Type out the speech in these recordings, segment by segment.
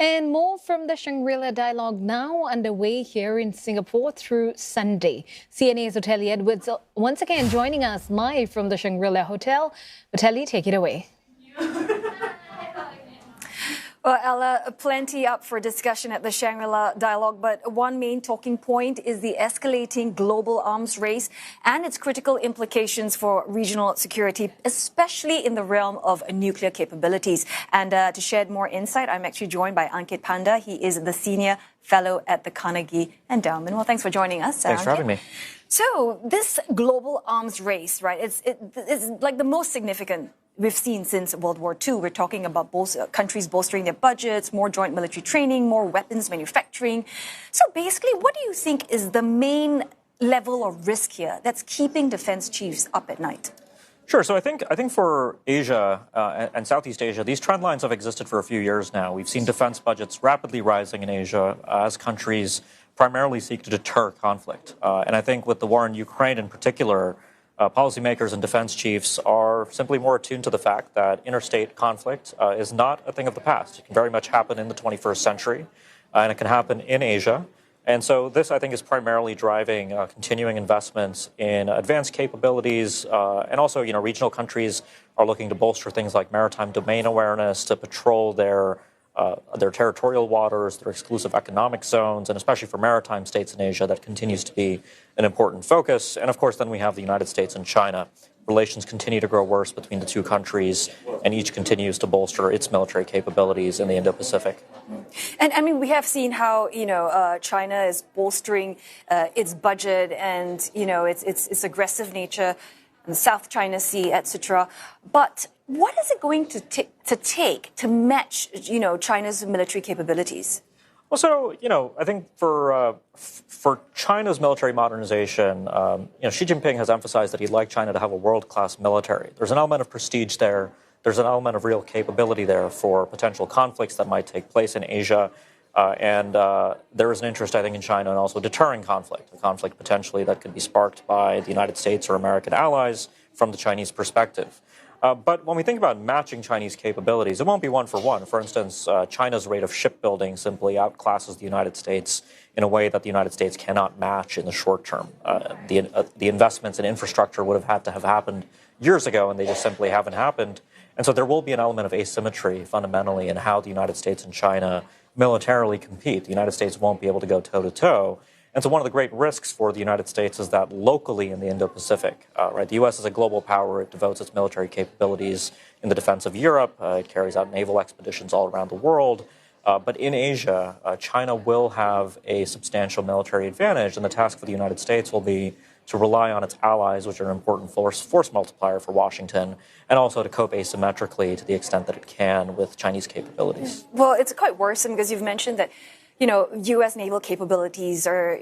And more from the Shangri-La dialogue now underway here in Singapore through Sunday. CNA's Oteli Edwards once again joining us live from the Shangri-La Hotel. Oteli, take it away. Well, Ella, plenty up for discussion at the Shangri-La dialogue, but one main talking point is the escalating global arms race and its critical implications for regional security, especially in the realm of nuclear capabilities. And to shed more insight, I'm actually joined by Ankit Panda. He is the Senior Fellow at the Carnegie Endowment. Well, thanks for joining us. Thanks for having me. So this global arms race, right, it's like the most significant we've seen since World War II. We're talking about countries bolstering their budgets, more joint military training, more weapons manufacturing. So basically, what do you think is the main level of risk here that's keeping defense chiefs up at night? Sure. So I think for Asia and Southeast Asia, these trend lines have existed for a few years now. We've seen defense budgets rapidly rising in Asia as countries primarily seek to deter conflict. And I think with the war in Ukraine in particular, policymakers and defense chiefs are simply more attuned to the fact that interstate conflict is not a thing of the past. It can very much happen in the 21st century, and it can happen in Asia. And so this, I think, is primarily driving continuing investments in advanced capabilities. And also, regional countries are looking to bolster things like maritime domain awareness to patrol their territorial waters, their exclusive economic zones, and especially for maritime states in Asia, that continues to be an important focus. And of course, then we have the United States and China. Relations continue to grow worse between the two countries, and each continues to bolster its military capabilities in the Indo-Pacific. And I mean, we have seen how, China is bolstering its budget and, its aggressive nature in the South China Sea, etc. But what is it going to take to match, China's military capabilities? Well, so, I think for China's military modernization, Xi Jinping has emphasized that he'd like China to have a world-class military. There's an element of prestige there. There's an element of real capability there for potential conflicts that might take place in Asia. And there is an interest, I think, in China in also deterring conflict, a conflict potentially that could be sparked by the United States or American allies from the Chinese perspective. But when we think about matching Chinese capabilities, it won't be one for one. For instance, China's rate of shipbuilding simply outclasses the United States in a way that the United States cannot match in the short term. The investments in infrastructure would have had to have happened years ago, and they just simply haven't happened. And so there will be an element of asymmetry fundamentally in how the United States and China militarily compete. The United States won't be able to go toe-to-toe. And so one of the great risks for the United States is that locally in the Indo-Pacific, the U.S. is a global power. It devotes its military capabilities in the defense of Europe. It carries out naval expeditions all around the world. But in Asia, China will have a substantial military advantage, and the task for the United States will be to rely on its allies, which are an important force multiplier for Washington, and also to cope asymmetrically to the extent that it can with Chinese capabilities. Well, it's quite worrisome because you've mentioned that U.S. naval capabilities are,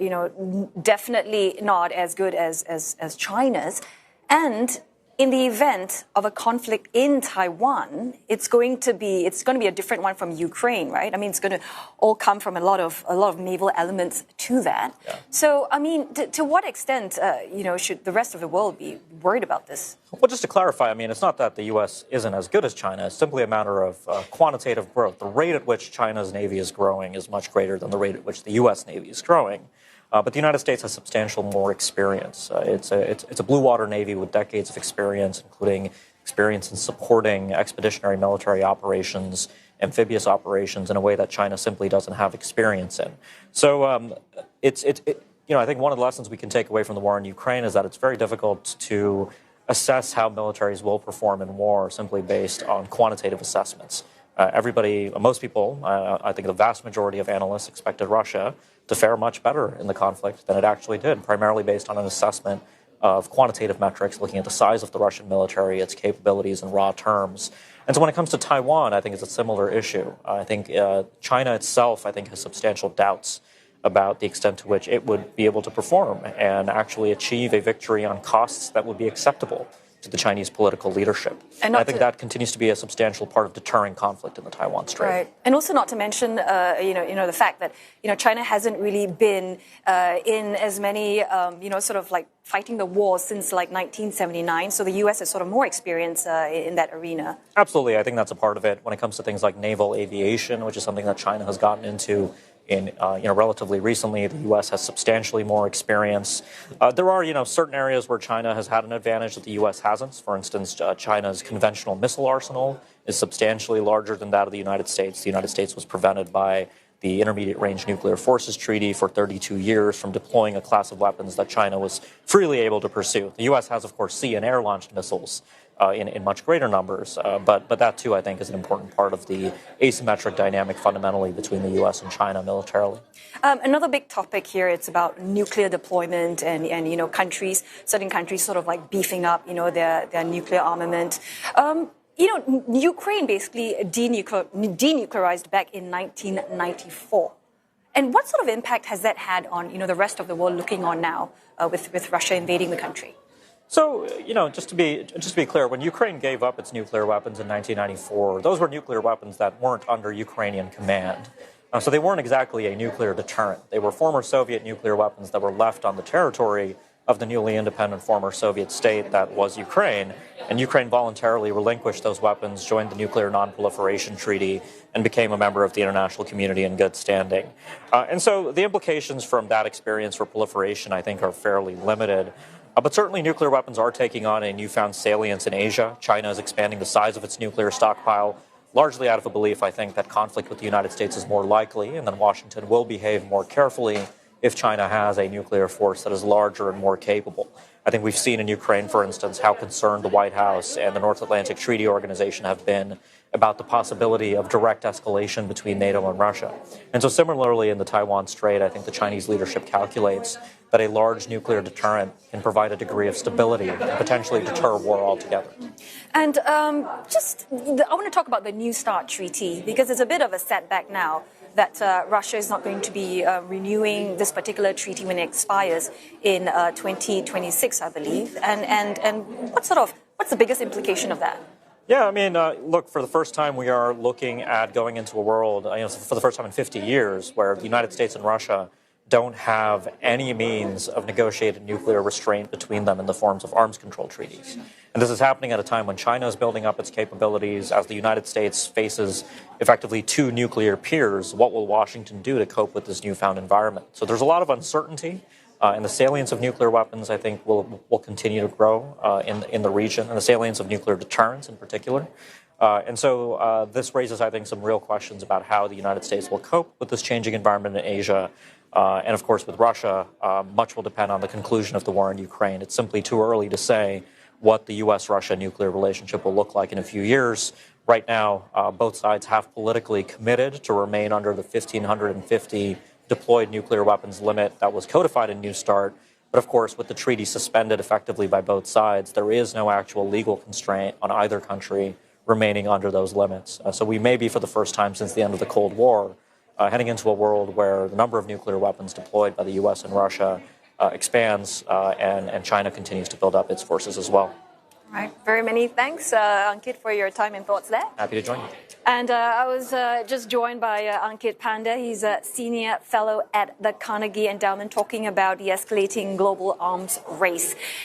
definitely not as good as China's. And in the event of a conflict in Taiwan, it's going to be a different one from Ukraine, right? I mean, it's going to all come from a lot of naval elements to that. Yeah. So, I mean, to what extent, should the rest of the world be worried about this? Well, just to clarify, I mean, it's not that the U.S. isn't as good as China. It's simply a matter of quantitative growth. The rate at which China's Navy is growing is much greater than the rate at which the U.S. Navy is growing. But the United States has substantial more experience. It's a blue water Navy with decades of experience, including experience in supporting expeditionary military operations, amphibious operations in a way that China simply doesn't have experience in. So I think one of the lessons we can take away from the war in Ukraine is that it's very difficult to assess how militaries will perform in war simply based on quantitative assessments. Most people, I think the vast majority of analysts expected Russia to fare much better in the conflict than it actually did, primarily based on an assessment of quantitative metrics, looking at the size of the Russian military, its capabilities in raw terms. And so when it comes to Taiwan, I think it's a similar issue. I think China itself, has substantial doubts about the extent to which it would be able to perform and actually achieve a victory on costs that would be acceptable to the Chinese political leadership. And I think that continues to be a substantial part of deterring conflict in the Taiwan Strait. Right, and also not to mention, the fact that China hasn't really been in as many, sort of like fighting the wars since like 1979. So the U.S. has sort of more experience in that arena. Absolutely, I think that's a part of it. When it comes to things like naval aviation, which is something that China has gotten into in relatively recently, the U.S. has substantially more experience. There are certain areas where China has had an advantage that the U.S. hasn't. For instance, China's conventional missile arsenal is substantially larger than that of the United States. The United States was prevented by the Intermediate Range Nuclear Forces Treaty for 32 years from deploying a class of weapons that China was freely able to pursue. The U.S. has, of course, sea and air-launched missiles in much greater numbers, but that, too, I think, is an important part of the asymmetric dynamic fundamentally between the U.S. and China militarily. Another big topic here, it's about nuclear deployment and certain countries sort of like beefing up, their nuclear armament. Ukraine basically denuclearized back in 1994. And what sort of impact has that had on, the rest of the world looking on now with Russia invading the country? So, just to be clear, when Ukraine gave up its nuclear weapons in 1994, those were nuclear weapons that weren't under Ukrainian command. So they weren't exactly a nuclear deterrent. They were former Soviet nuclear weapons that were left on the territory of the newly independent former Soviet state that was Ukraine. And Ukraine voluntarily relinquished those weapons, joined the Nuclear Non-Proliferation Treaty, and became a member of the international community in good standing. And so the implications from that experience for proliferation, I think, are fairly limited. But certainly nuclear weapons are taking on a newfound salience in Asia. China is expanding the size of its nuclear stockpile, largely out of a belief, I think, that conflict with the United States is more likely, and that Washington will behave more carefully if China has a nuclear force that is larger and more capable. I think we've seen in Ukraine, for instance, how concerned the White House and the North Atlantic Treaty Organization have been about the possibility of direct escalation between NATO and Russia. And so similarly in the Taiwan Strait, I think the Chinese leadership calculates that a large nuclear deterrent can provide a degree of stability and potentially deter war altogether. And I want to talk about the New START treaty, because it's a bit of a setback now that Russia is not going to be renewing this particular treaty when it expires in 2026, I believe. And what's the biggest implication of that? Yeah, I mean, look, for the first time, we are looking at going into a world, for the first time in 50 years, where the United States and Russia don't have any means of negotiated nuclear restraint between them in the forms of arms control treaties. And this is happening at a time when China is building up its capabilities, as the United States faces effectively two nuclear peers. What will Washington do to cope with this newfound environment? So there's a lot of uncertainty, and the salience of nuclear weapons, I think, will continue to grow in the region, and the salience of nuclear deterrence in particular. And so this raises, I think, some real questions about how the United States will cope with this changing environment in Asia. And of course, with Russia, much will depend on the conclusion of the war in Ukraine. It's simply too early to say what the U.S.-Russia nuclear relationship will look like in a few years. Right now, both sides have politically committed to remain under the 1,550 deployed nuclear weapons limit that was codified in New START. But of course, with the treaty suspended effectively by both sides, there is no actual legal constraint on either country remaining under those limits. So we may be, for the first time since the end of the Cold War, heading into a world where the number of nuclear weapons deployed by the U.S. and Russia expands, and China continues to build up its forces as well. All right. Very many thanks, Ankit, for your time and thoughts there. Happy to join you. And I was just joined by Ankit Panda. He's a Senior Fellow at the Carnegie Endowment, talking about the escalating global arms race.